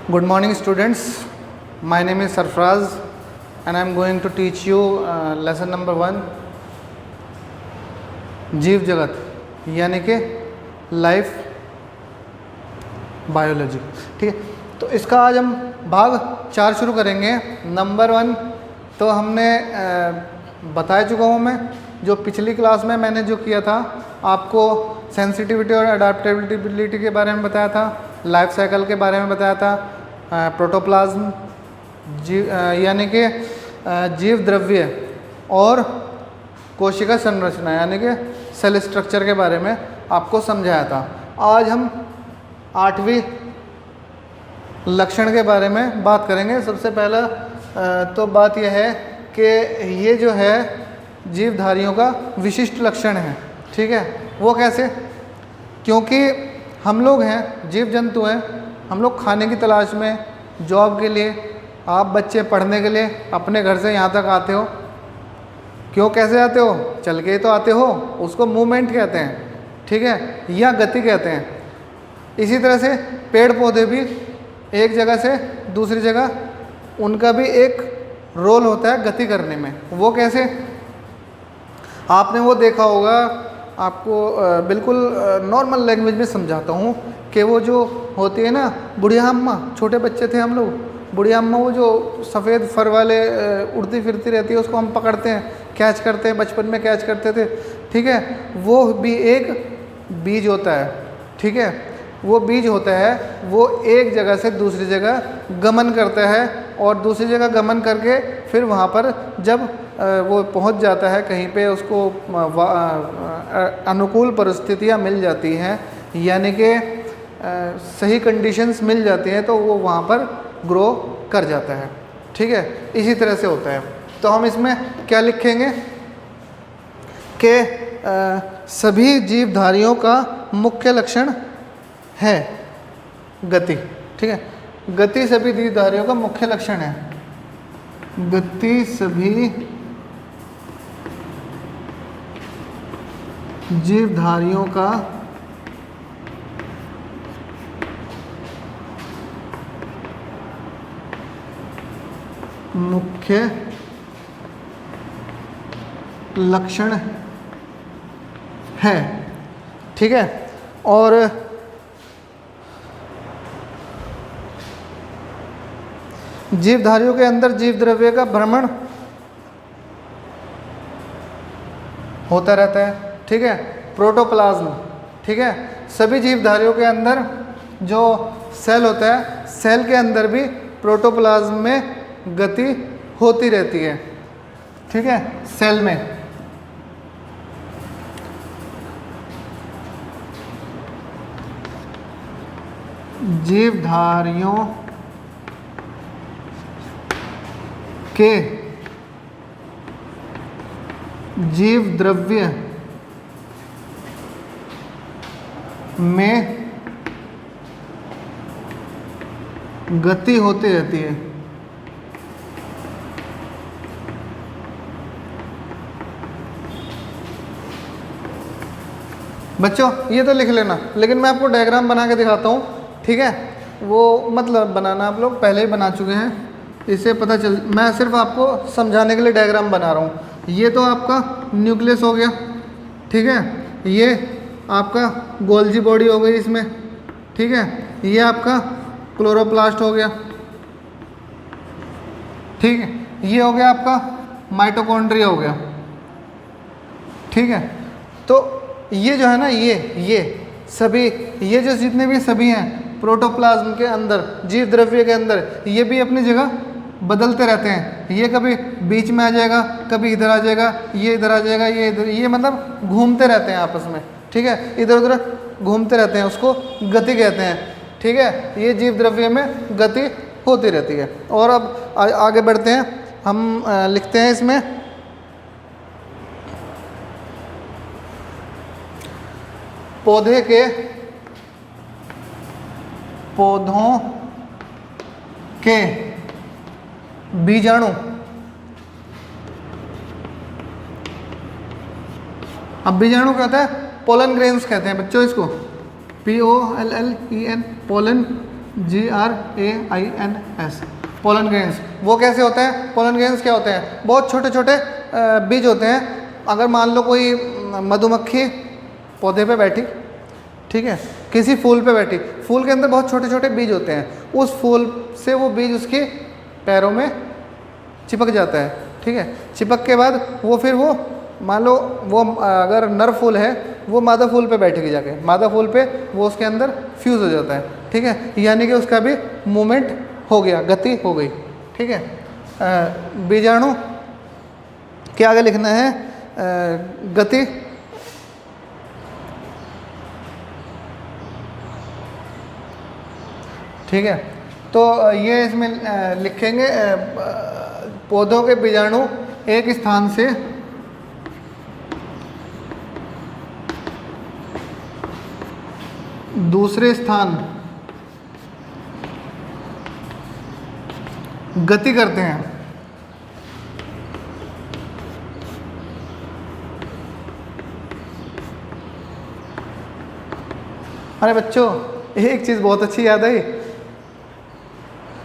Good morning students, my name is Sarfraz and I am going to teach you lesson number 1 जीव जगत यानी कि life biology. ठीक है, तो इसका आज हम भाग 4 शुरू करेंगे। नंबर 1 तो हमने बता चुका हूँ मैं, जो पिछली क्लास में मैंने जो किया था आपको सेंसिटिविटी और अडेप्टेबिलिटी के बारे में बताया था, लाइफ साइकिल के बारे में बताया था, प्रोटोप्लाज्म यानी कि जीव द्रव्य और कोशिका संरचना यानी कि सेल स्ट्रक्चर के बारे में आपको समझाया था। आज हम 8वीं लक्षण के बारे में बात करेंगे। सबसे पहला तो बात यह है कि ये जो है जीवधारियों का विशिष्ट लक्षण है। ठीक है, वो कैसे? क्योंकि हम लोग हैं, जीव जंतु हैं, हम लोग खाने की तलाश में, जॉब के लिए, आप बच्चे पढ़ने के लिए अपने घर से यहाँ तक आते हो। क्यों, कैसे आते हो? चल के ही तो आते हो, उसको मूवमेंट कहते हैं। ठीक है, या गति कहते हैं। इसी तरह से पेड़ पौधे भी एक जगह से दूसरी जगह, उनका भी एक रोल होता है गति करने में। वो कैसे? आपने वो देखा होगा, आपको बिल्कुल नॉर्मल लैंग्वेज में समझाता हूँ कि वो जो होती है ना बुढ़िया अम्मा, छोटे बच्चे थे हम लोग, बुढ़िया अम्मा वो जो सफ़ेद फर वाले उड़ती फिरती रहती है, उसको हम पकड़ते हैं, कैच करते हैं, बचपन में कैच करते थे। ठीक है, वो भी एक बीज होता है। ठीक है, वो बीज होता है, वो एक जगह से दूसरी जगह गमन करता है और दूसरी जगह गमन करके फिर वहाँ पर जब वो पहुँच जाता है कहीं पे, उसको अनुकूल परिस्थितियाँ मिल जाती हैं यानी कि सही कंडीशंस मिल जाती हैं, तो वो वहाँ पर ग्रो कर जाता है। ठीक है, इसी तरह से होता है। तो हम इसमें क्या लिखेंगे कि सभी जीवधारियों का मुख्य लक्षण है गति। ठीक है, गति सभी जीवधारियों का मुख्य लक्षण है। गति सभी जीवधारियों का मुख्य लक्षण है। ठीक है, और जीवधारियों के अंदर जीव द्रव्य का भ्रमण होता रहता है। ठीक है, प्रोटोप्लाज्म। ठीक है, सभी जीवधारियों के अंदर जो सेल होता है, सेल के अंदर भी प्रोटोप्लाज्म में गति होती रहती है। ठीक है, सेल में जीवधारियों के जीव द्रव्य में गति होती रहती है। बच्चों ये तो लिख लेना, लेकिन मैं आपको डायग्राम बना के दिखाता हूँ। ठीक है, वो मतलब बनाना आप लोग पहले ही बना चुके हैं, इससे पता चल, मैं सिर्फ आपको समझाने के लिए डायग्राम बना रहा हूँ। ये तो आपका न्यूक्लियस हो गया। ठीक है, ये आपका गोल्जी बॉडी हो गई इसमें। ठीक है, ये आपका क्लोरोप्लास्ट हो गया। ठीक है, ये हो गया आपका माइटोकॉन्ड्रिया हो गया। ठीक है, तो ये जो है ना, ये सभी, ये जो जितने भी सभी हैं प्रोटोप्लाज्म के अंदर, जीव द्रव्य के अंदर, ये भी अपनी जगह बदलते रहते हैं। ये कभी बीच में आ जाएगा, कभी इधर आ जाएगा, ये इधर आ जाएगा, ये इधर, ये मतलब घूमते रहते हैं आपस में। ठीक है, इधर उधर घूमते रहते हैं, उसको गति कहते हैं। ठीक है, ये जीव द्रव्य में गति होती रहती है। और अब आगे बढ़ते हैं, हम लिखते हैं इसमें पौधों के बीजाणु। अब बीजाणु क्या होता है? पोलन ग्रेन्स कहते हैं बच्चों इसको, POLLEN, pollen GRAINS, pollen grains. वो कैसे होते हैं? पोलन ग्रेन्स क्या होते हैं? बहुत छोटे छोटे बीज होते हैं। अगर मान लो कोई मधुमक्खी पौधे पे बैठी, ठीक है, किसी फूल पे बैठी, फूल के अंदर बहुत छोटे छोटे बीज होते हैं, उस फूल से वो बीज उसके पैरों में चिपक जाता है, ठीक है। चिपक के बाद वो फिर वो मान लो वो अगर नर फूल है, वो मादा फूल पे बैठेगी जाके, मादा फूल पे वो उसके अंदर फ्यूज़ हो जाता है, ठीक है। यानी कि उसका भी मूवमेंट हो गया, गति हो गई, ठीक है। बीजाणु के आगे लिखना है गति, ठीक है। तो ये इसमें लिखेंगे पौधों के बीजाणु एक स्थान से दूसरे स्थान गति करते हैं। अरे बच्चों, एक चीज़ बहुत अच्छी याद आई,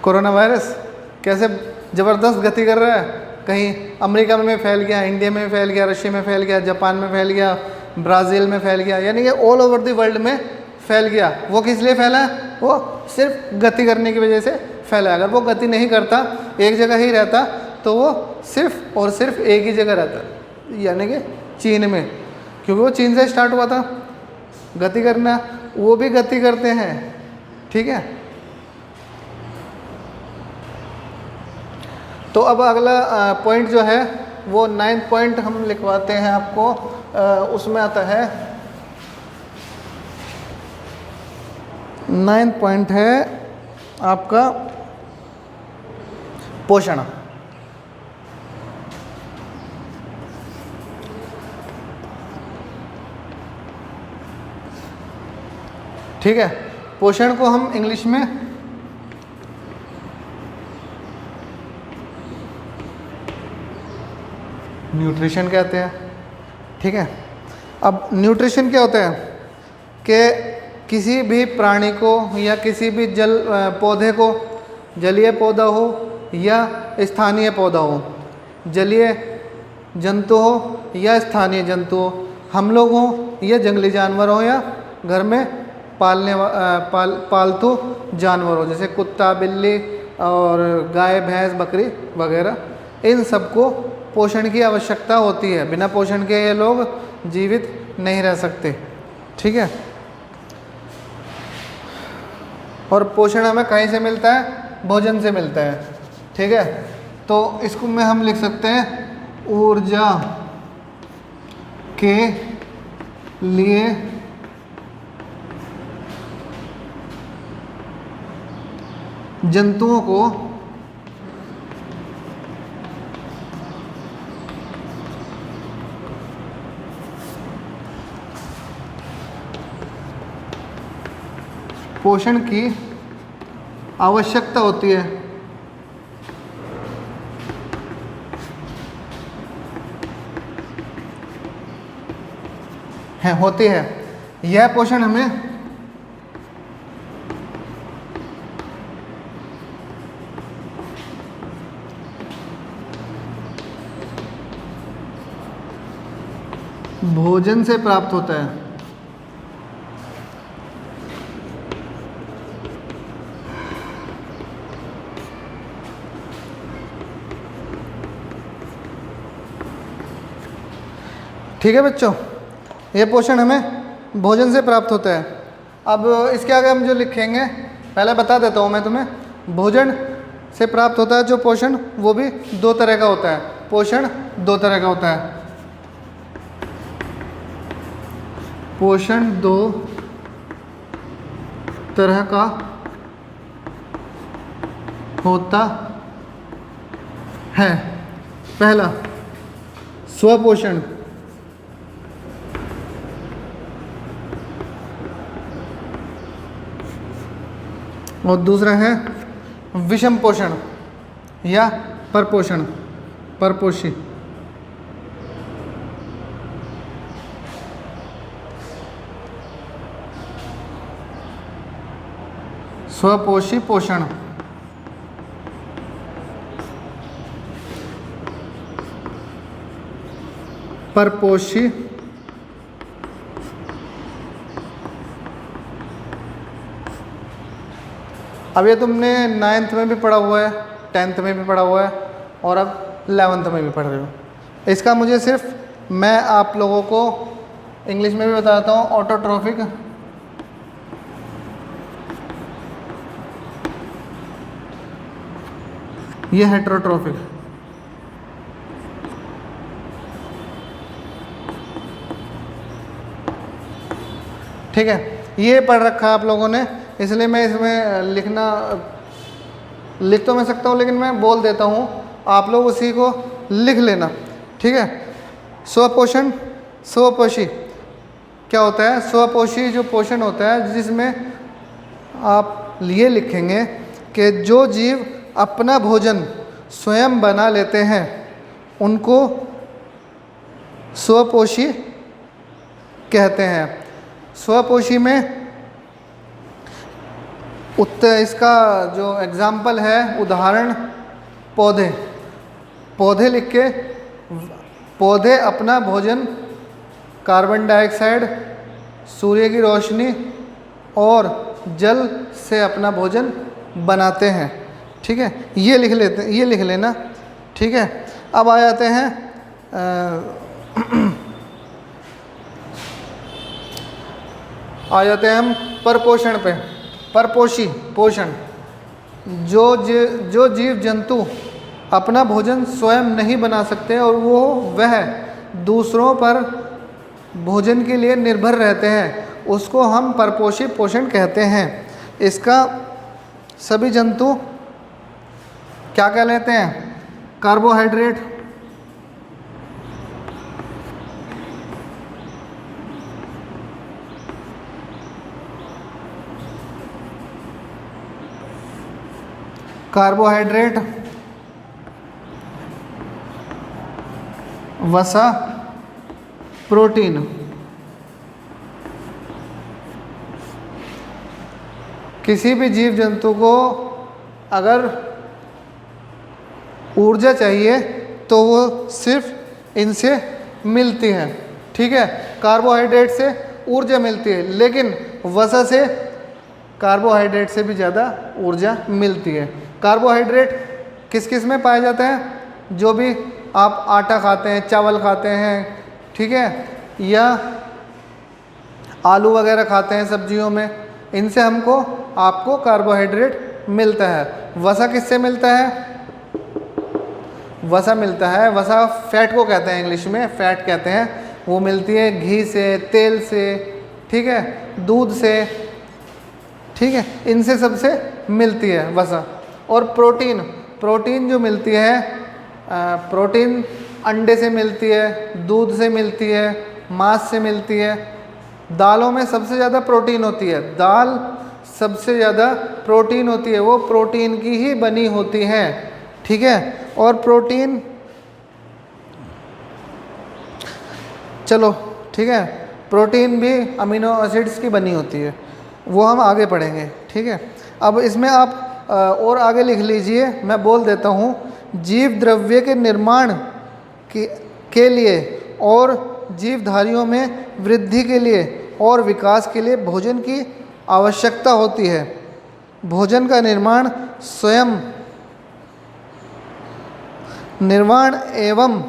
कोरोना वायरस कैसे ज़बरदस्त गति कर रहा है। कहीं अमेरिका में फैल गया, इंडिया में फैल गया, रशिया में फैल गया, जापान में फैल गया, ब्राज़ील में फैल गया, यानी कि ऑल ओवर द वर्ल्ड में फैल गया। वो किस लिए फैला है? वो सिर्फ गति करने की वजह से फैला है। अगर वो गति नहीं करता, एक जगह ही रहता, तो वो सिर्फ और सिर्फ एक ही जगह रहता, यानी कि चीन में, क्योंकि वो चीन से स्टार्ट हुआ था गति करना। वो भी गति करते हैं, ठीक है। तो अब अगला पॉइंट जो है वो 9th पॉइंट हम लिखवाते हैं आपको। उसमें आता है 9th पॉइंट है आपका पोषण। ठीक है, पोषण को हम इंग्लिश में न्यूट्रिशन कहते हैं, ठीक है। अब न्यूट्रिशन क्या होता है कि किसी भी प्राणी को या किसी भी जल पौधे को, जलीय पौधा हो या स्थानीय पौधा हो, जलीय जंतु हो या स्थानीय जंतु हो, हम लोग हों या जंगली जानवर हो या घर में पालतू जानवर हो, जैसे कुत्ता, बिल्ली और गाय, भैंस, बकरी वगैरह, इन सबको पोषण की आवश्यकता होती है। बिना पोषण के ये लोग जीवित नहीं रह सकते, ठीक है। और पोषण हमें कहीं से मिलता है? भोजन से मिलता है, ठीक है। तो इसको में हम लिख सकते हैं ऊर्जा के लिए जंतुओं को पोषण की आवश्यकता होती है होती है। यह पोषण हमें भोजन से प्राप्त होता है। ठीक है बच्चों, ये पोषण हमें भोजन से प्राप्त होता है। अब इसके आगे हम जो लिखेंगे, पहले बता देता हूँ मैं तुम्हें। भोजन से प्राप्त होता है जो पोषण, वो भी दो तरह का होता है। पोषण दो तरह का होता है। पोषण दो तरह का होता है। पहला स्वपोषण, और दूसरा है विषम पोषण या परपोषण, परपोषी। स्वपोषी पोषण। परपोषी अब ये तुमने 9th में भी पढ़ा हुआ है, 10th में भी पढ़ा हुआ है और अब 11th में भी पढ़ रहे हो। इसका मुझे सिर्फ मैं आप लोगों को इंग्लिश में भी बताता हूँ। ऑटोट्रोफिक, ये हेटेरोट्रोफिक। ठीक है, ये पढ़ रखा है आप लोगों ने, इसलिए मैं इसमें लिख तो मैं सकता हूँ लेकिन मैं बोल देता हूँ, आप लोग उसी को लिख लेना। ठीक है, स्वपोषण स्वपोषी क्या होता है? स्वपोषी जो पोषण होता है जिसमें आप ये लिखेंगे कि जो जीव अपना भोजन स्वयं बना लेते हैं उनको स्वपोषी कहते हैं। स्वपोषी में इसका जो एग्जाम्पल है, उदाहरण पौधे। पौधे लिख के, पौधे अपना भोजन कार्बन डाइऑक्साइड, सूर्य की रोशनी और जल से अपना भोजन बनाते हैं। ठीक है, ये लिख लेना। ठीक है, अब आ जाते हैं हम परपोषण पे। परपोषी पोषण, जो जीव जंतु अपना भोजन स्वयं नहीं बना सकते और वह दूसरों पर भोजन के लिए निर्भर रहते हैं, उसको हम परपोषी पोषण कहते हैं। इसका सभी जंतु क्या कहलाते हैं? कार्बोहाइड्रेट, कार्बोहाइड्रेट, वसा, प्रोटीन। किसी भी जीव जंतु को अगर ऊर्जा चाहिए तो वो सिर्फ इनसे मिलती है। ठीक है, कार्बोहाइड्रेट से ऊर्जा मिलती है, लेकिन वसा से कार्बोहाइड्रेट से भी ज़्यादा ऊर्जा मिलती है। कार्बोहाइड्रेट किस किस में पाए जाते हैं? जो भी आप आटा खाते हैं, चावल खाते हैं, ठीक है, या आलू वगैरह खाते हैं सब्जियों में, इनसे आपको कार्बोहाइड्रेट मिलता है। वसा किससे मिलता है? वसा मिलता है, वसा फैट को कहते हैं, इंग्लिश में फैट कहते हैं। वो मिलती है घी से, तेल से, ठीक है, दूध से, ठीक है, इनसे सबसे मिलती है वसा। और प्रोटीन जो मिलती है, प्रोटीन अंडे से मिलती है, दूध से मिलती है, मांस से मिलती है। दालों में सबसे ज़्यादा प्रोटीन होती है, दाल सबसे ज़्यादा प्रोटीन होती है, वो प्रोटीन की ही बनी होती है। ठीक है, और प्रोटीन, चलो ठीक है, प्रोटीन भी अमीनो एसिड्स की बनी होती है, वो हम आगे पढ़ेंगे। ठीक है, अब इसमें आप और आगे लिख लीजिए, मैं बोल देता हूँ। जीव द्रव्य के निर्माण के लिए और जीवधारियों में वृद्धि के लिए और विकास के लिए भोजन की आवश्यकता होती है। भोजन का निर्माण एवं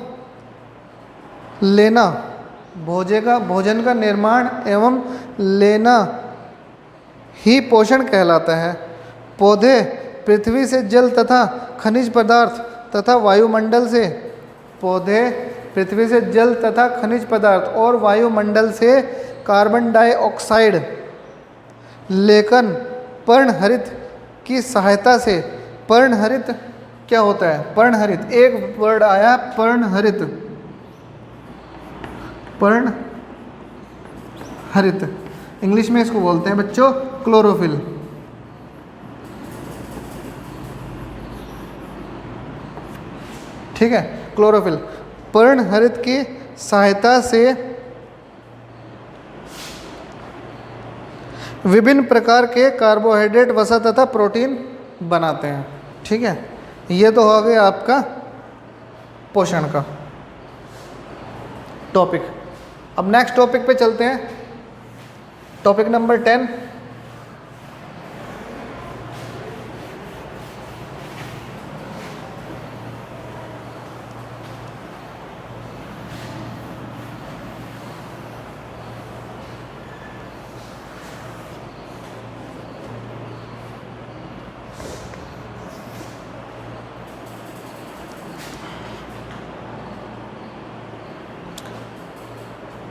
लेना, भोजन का निर्माण एवं लेना ही पोषण कहलाता है। पौधे पृथ्वी से जल तथा खनिज पदार्थ तथा वायुमंडल से, पौधे पृथ्वी से जल तथा खनिज पदार्थ और वायुमंडल से कार्बन डाइऑक्साइड लेकर पर्णहरित की सहायता से, पर्णहरित क्या होता है? पर्णहरित, एक वर्ड आया पर्णहरित, पर्णहरित, इंग्लिश में इसको बोलते हैं बच्चों क्लोरोफिल। ठीक है, क्लोरोफिल पर्णहरित की सहायता से विभिन्न प्रकार के कार्बोहाइड्रेट, वसा तथा प्रोटीन बनाते हैं। ठीक है, ये तो हो गया आपका पोषण का टॉपिक। अब नेक्स्ट टॉपिक पे चलते हैं, टॉपिक नंबर 10।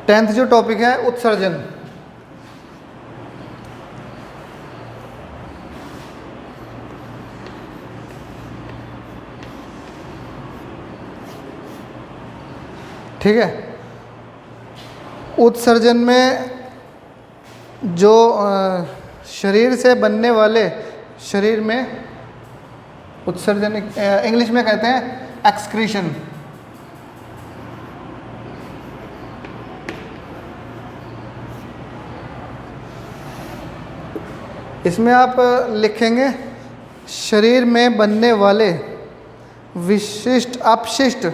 टेंथ जो टॉपिक है उत्सर्जन। ठीक है, उत्सर्जन में जो शरीर से बनने वाले, शरीर में उत्सर्जन इंग्लिश में कहते हैं एक्सक्रीशन। इसमें आप लिखेंगे शरीर में बनने वाले विशिष्ट अपशिष्ट,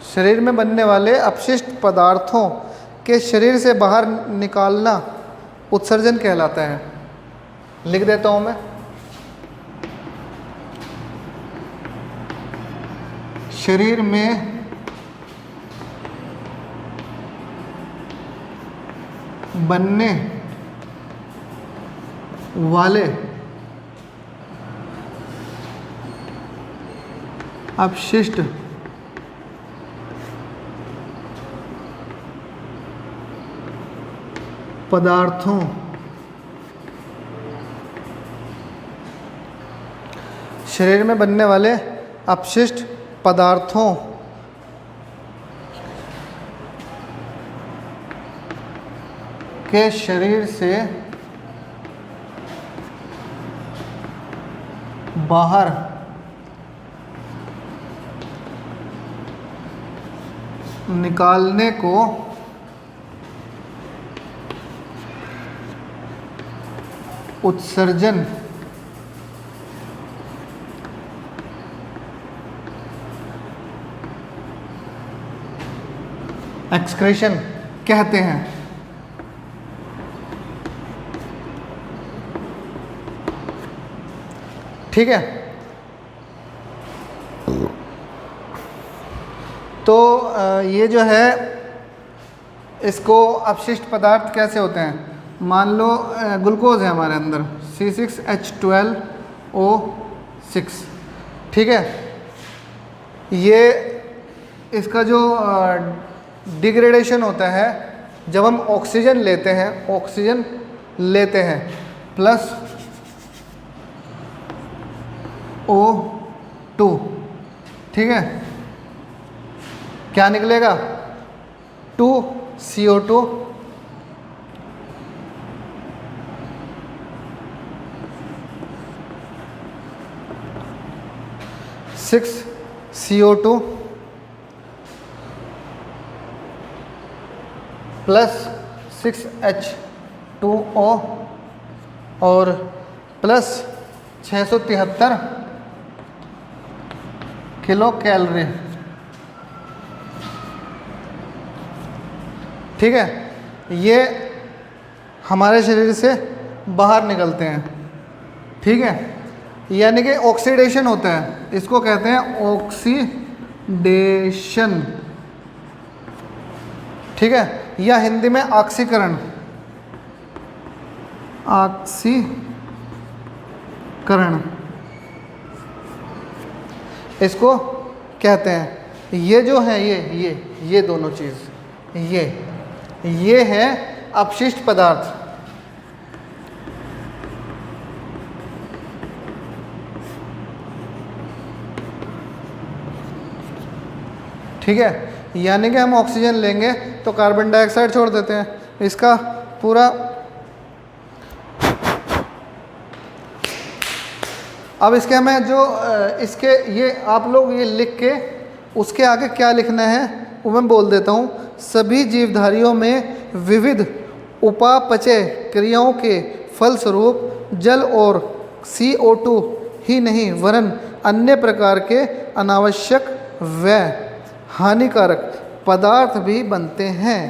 शरीर में बनने वाले अपशिष्ट पदार्थों के शरीर से बाहर निकालना उत्सर्जन कहलाता है। लिख देता हूँ मैं, शरीर में बनने वाले अपशिष्ट पदार्थों शरीर में बनने वाले अपशिष्ट पदार्थों के शरीर से बाहर निकालने को उत्सर्जन एक्सक्रीशन कहते हैं। ठीक है, तो ये जो है इसको अपशिष्ट पदार्थ कैसे होते हैं, मान लो ग्लूकोज है हमारे अंदर C6H12O6। ठीक है, ये इसका जो डिग्रेडेशन होता है जब हम ऑक्सीजन लेते हैं प्लस O2, ठीक है, क्या निकलेगा 2CO2 6CO2 प्लस 6H2O और प्लस 673 किलो कैलोरी। ठीक है, ये हमारे शरीर से बाहर निकलते हैं। ठीक है, यानी कि ऑक्सीडेशन होता है, इसको कहते हैं ऑक्सीडेशन। ठीक है, या हिंदी में ऑक्सीकरण, ऑक्सीकरण इसको कहते हैं। ये जो है ये दोनों चीज़ ये है अपशिष्ट पदार्थ। ठीक है, यानी कि हम ऑक्सीजन लेंगे तो कार्बन डाइऑक्साइड छोड़ देते हैं। इसका पूरा अब इसके हमें जो इसके ये आप लोग ये लिख के उसके आगे क्या लिखना है वो मैं बोल देता हूँ। सभी जीवधारियों में विविध उपापचय क्रियाओं के फलस्वरूप जल और CO2 ही नहीं वरन अन्य प्रकार के अनावश्यक व हानिकारक पदार्थ भी बनते हैं।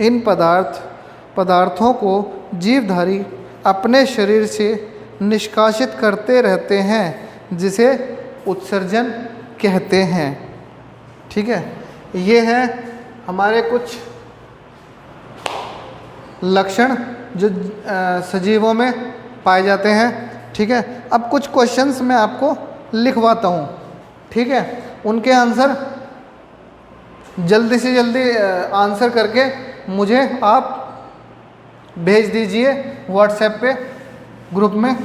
इन पदार्थों को जीवधारी अपने शरीर से निष्कासित करते रहते हैं जिसे उत्सर्जन कहते हैं। ठीक है, ये है हमारे कुछ लक्षण जो सजीवों में पाए जाते हैं। ठीक है, अब कुछ क्वेश्चंस मैं आपको लिखवाता हूँ। ठीक है, उनके आंसर जल्दी से जल्दी आंसर करके मुझे आप भेज दीजिए व्हाट्सएप पे ग्रुप में।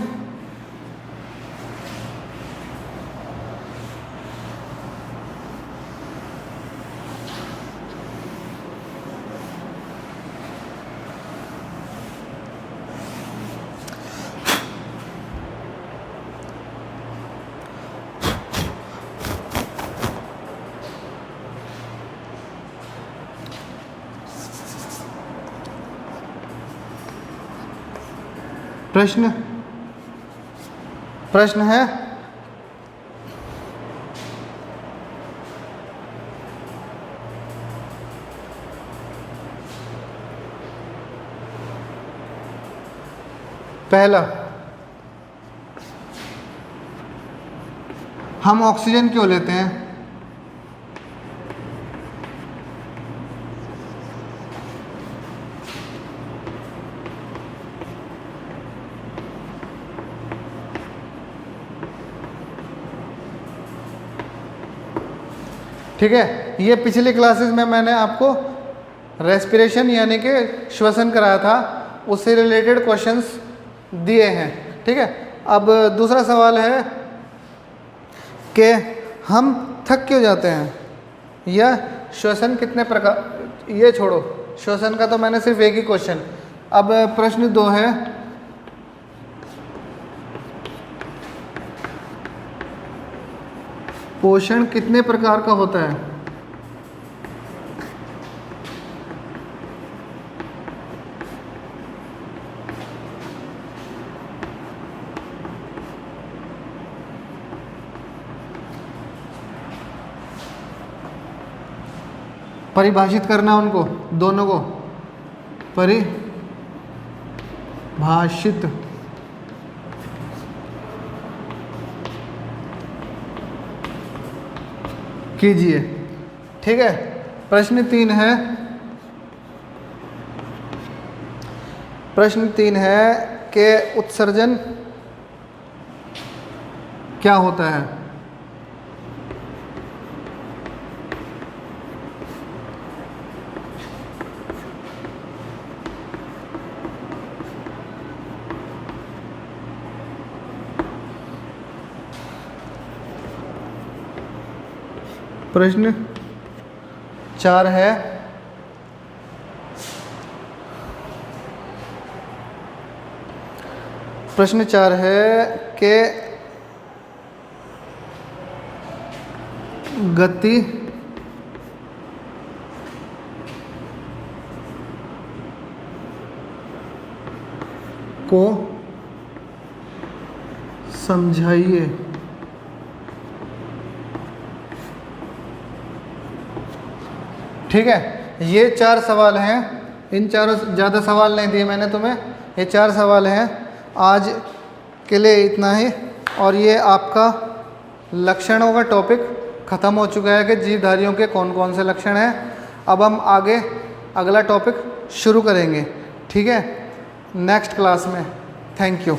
प्रश्न है पहला, हम ऑक्सीजन क्यों लेते हैं? ठीक है, ये पिछली क्लासेस में मैंने आपको रेस्पिरेशन यानी कि श्वसन कराया था, उससे रिलेटेड क्वेश्चंस दिए हैं। ठीक है, अब दूसरा सवाल है कि हम थक क्यों जाते हैं या श्वसन कितने प्रकार, ये छोड़ो, श्वसन का तो मैंने सिर्फ एक ही क्वेश्चन। अब प्रश्न 2 है पोषण कितने प्रकार का होता है? परिभाषित करना उनको दोनों को, परिभाषित कीजिए। ठीक है, प्रश्न 3 है, कि उत्सर्जन क्या होता है? प्रश्न 4 है कि गति को समझाइए। ठीक है, ये 4 सवाल हैं। इन चारों, ज़्यादा सवाल नहीं दिए मैंने तुम्हें, ये 4 सवाल हैं। आज के लिए इतना ही, और ये आपका लक्षणों का टॉपिक ख़त्म हो चुका है कि जीवधारियों के कौन कौन से लक्षण हैं। अब हम आगे अगला टॉपिक शुरू करेंगे। ठीक है, नेक्स्ट क्लास में। Thank you.